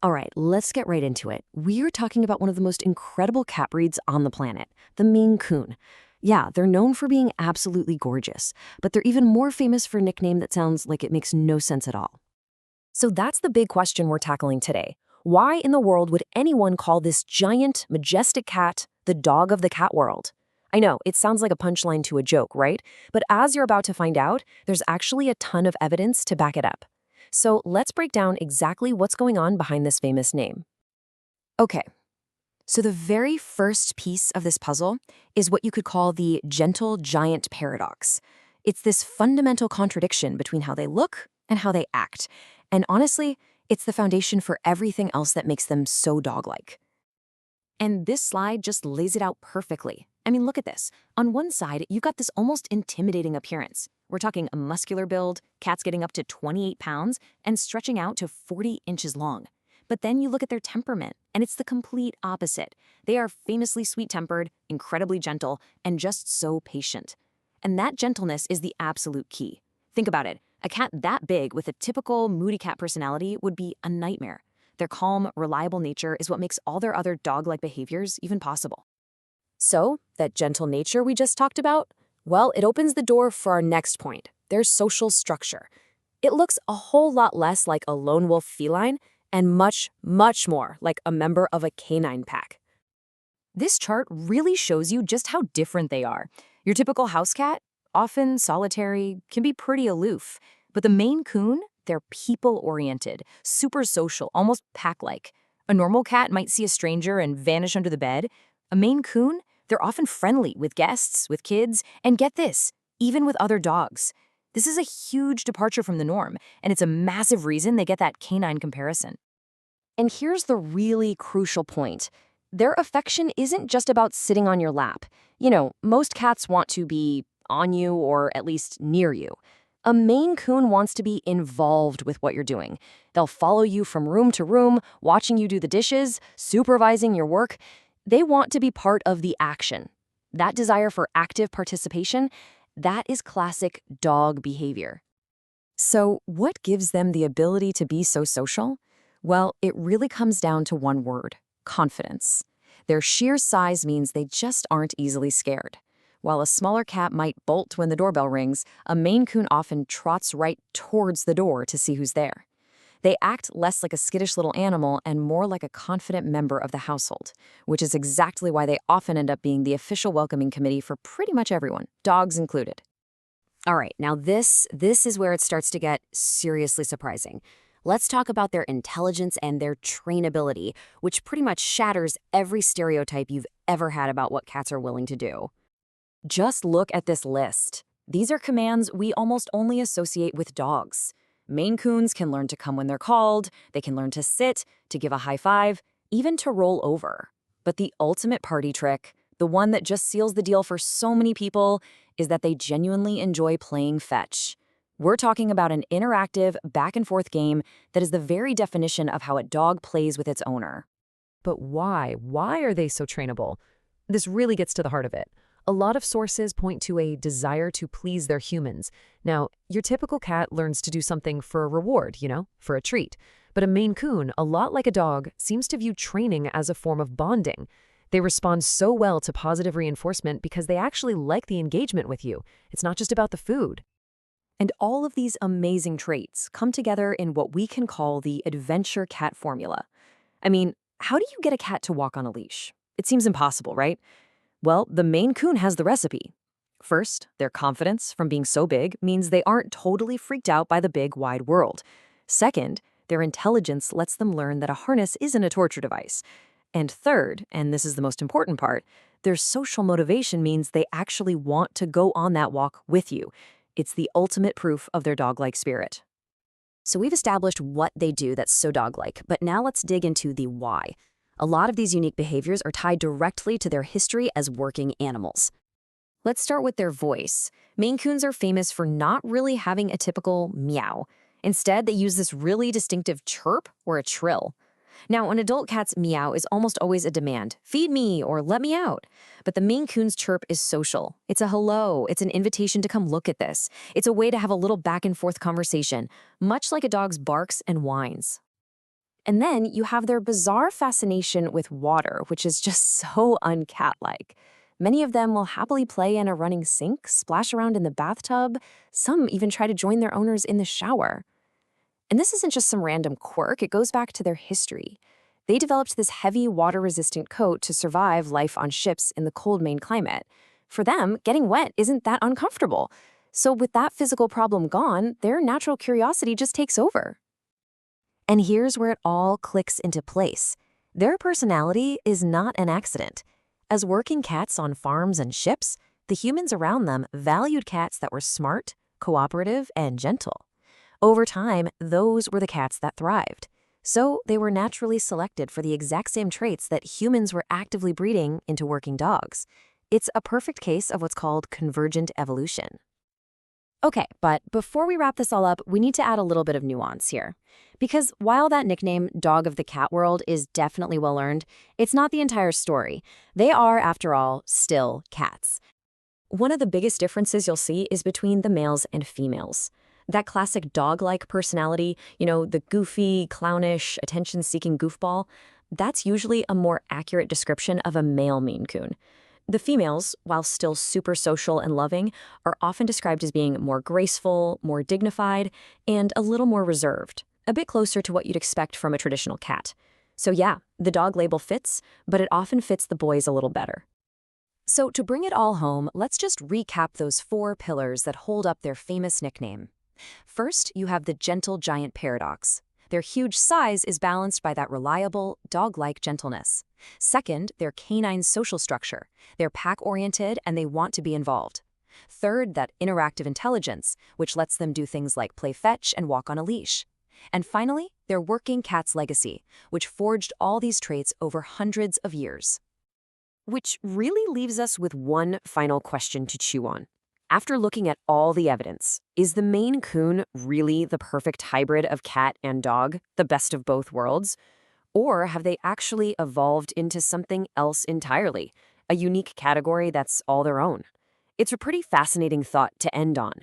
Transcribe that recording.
All right, let's get right into it. We're talking about one of the most incredible cat breeds on the planet, the Maine Coon. Yeah, they're known for being absolutely gorgeous, but they're even more famous for a nickname that sounds like it makes no sense at all. So that's the big question we're tackling today. Why in the world would anyone call this giant, majestic cat the dog of the cat world? I know, it sounds like a punchline to a joke, right? But as you're about to find out, there's actually a ton of evidence to back it up. So let's break down exactly what's going on behind this famous name. Okay, so the very first piece of this puzzle is what you could call the gentle giant paradox. It's this fundamental contradiction between how they look and how they act. And honestly, it's the foundation for everything else that makes them so dog-like. And this slide just lays it out perfectly. I mean, look at this. On one side, you've got this almost intimidating appearance. We're talking a muscular build, cats getting up to 28 pounds, and stretching out to 40 inches long. But then you look at their temperament, and it's the complete opposite. They are famously sweet-tempered, incredibly gentle, and just so patient. And that gentleness is the absolute key. Think about it. A cat that big with a typical moody cat personality would be a nightmare. Their calm, reliable nature is what makes all their other dog-like behaviors even possible. So, that gentle nature we just talked about? Well, it opens the door for our next point, their social structure. It looks a whole lot less like a lone wolf feline and much, much more like a member of a canine pack. This chart really shows you just how different they are. Your typical house cat, often solitary, can be pretty aloof. But the Maine Coon, they're people-oriented, super social, almost pack-like. A normal cat might see a stranger and vanish under the bed. A Maine Coon, they're often friendly with guests, with kids, and get this, even with other dogs. This is a huge departure from the norm, and it's a massive reason they get that canine comparison. And here's the really crucial point. Their affection isn't just about sitting on your lap. You know, most cats want to be on you or at least near you. A Maine Coon wants to be involved with what you're doing. They'll follow you from room to room, watching you do the dishes, supervising your work. They want to be part of the action. That desire for active participation, that is classic dog behavior. So what gives them the ability to be so social? Well, it really comes down to one word: confidence. Their sheer size means they just aren't easily scared. While a smaller cat might bolt when the doorbell rings, a Maine Coon often trots right towards the door to see who's there. They act less like a skittish little animal and more like a confident member of the household, which is exactly why they often end up being the official welcoming committee for pretty much everyone, dogs included. All right, now this is where it starts to get seriously surprising. Let's talk about their intelligence and their trainability, which pretty much shatters every stereotype you've ever had about what cats are willing to do. Just look at this list. These are commands we almost only associate with dogs. Maine Coons can learn to come when they're called, they can learn to sit, to give a high five, even to roll over. But the ultimate party trick, the one that just seals the deal for so many people, is that they genuinely enjoy playing fetch. We're talking about an interactive, back-and-forth game that is the very definition of how a dog plays with its owner. But why? Why are they so trainable? This really gets to the heart of it. A lot of sources point to a desire to please their humans. Now, your typical cat learns to do something for a reward, for a treat. But a Maine Coon, a lot like a dog, seems to view training as a form of bonding. They respond so well to positive reinforcement because they actually like the engagement with you. It's not just about the food. And all of these amazing traits come together in what we can call the adventure cat formula. I mean, how do you get a cat to walk on a leash? It seems impossible, right? Well, the Maine Coon has the recipe. First, their confidence from being so big means they aren't totally freaked out by the big, wide world. Second, their intelligence lets them learn that a harness isn't a torture device. And third, and this is the most important part, their social motivation means they actually want to go on that walk with you. It's the ultimate proof of their dog-like spirit. So we've established what they do that's so dog-like, but now let's dig into the why. A lot of these unique behaviors are tied directly to their history as working animals. Let's start with their voice. Maine Coons are famous for not really having a typical meow. Instead, they use this really distinctive chirp or a trill. Now, an adult cat's meow is almost always a demand, feed me or let me out. But the Maine Coon's chirp is social. It's a hello, it's an invitation to come look at this. It's a way to have a little back and forth conversation, much like a dog's barks and whines. And then you have their bizarre fascination with water, which is just so uncat-like. Many of them will happily play in a running sink, splash around in the bathtub. Some even try to join their owners in the shower. And this isn't just some random quirk, it goes back to their history. They developed this heavy, water-resistant coat to survive life on ships in the cold Maine climate. For them, getting wet isn't that uncomfortable. So with that physical problem gone, their natural curiosity just takes over. And here's where it all clicks into place. Their personality is not an accident. As working cats on farms and ships, the humans around them valued cats that were smart, cooperative, and gentle. Over time, those were the cats that thrived. So they were naturally selected for the exact same traits that humans were actively breeding into working dogs. It's a perfect case of what's called convergent evolution. Okay, but before we wrap this all up, we need to add a little bit of nuance here. Because while that nickname, Dog of the Cat World, is definitely well-earned, it's not the entire story. They are, after all, still cats. One of the biggest differences you'll see is between the males and females. That classic dog-like personality, the goofy, clownish, attention-seeking goofball, that's usually a more accurate description of a male Maine Coon. The females, while still super social and loving, are often described as being more graceful, more dignified, and a little more reserved, a bit closer to what you'd expect from a traditional cat. So yeah, the dog label fits, but it often fits the boys a little better. So to bring it all home, let's just recap those 4 pillars that hold up their famous nickname. First, you have the gentle giant paradox. Their huge size is balanced by that reliable, dog-like gentleness. Second, their canine social structure. They're pack-oriented and they want to be involved. Third, that interactive intelligence, which lets them do things like play fetch and walk on a leash. And finally, their working cat's legacy, which forged all these traits over hundreds of years. Which really leaves us with one final question to chew on. After looking at all the evidence, is the Maine Coon really the perfect hybrid of cat and dog, the best of both worlds? Or have they actually evolved into something else entirely, a unique category that's all their own? It's a pretty fascinating thought to end on.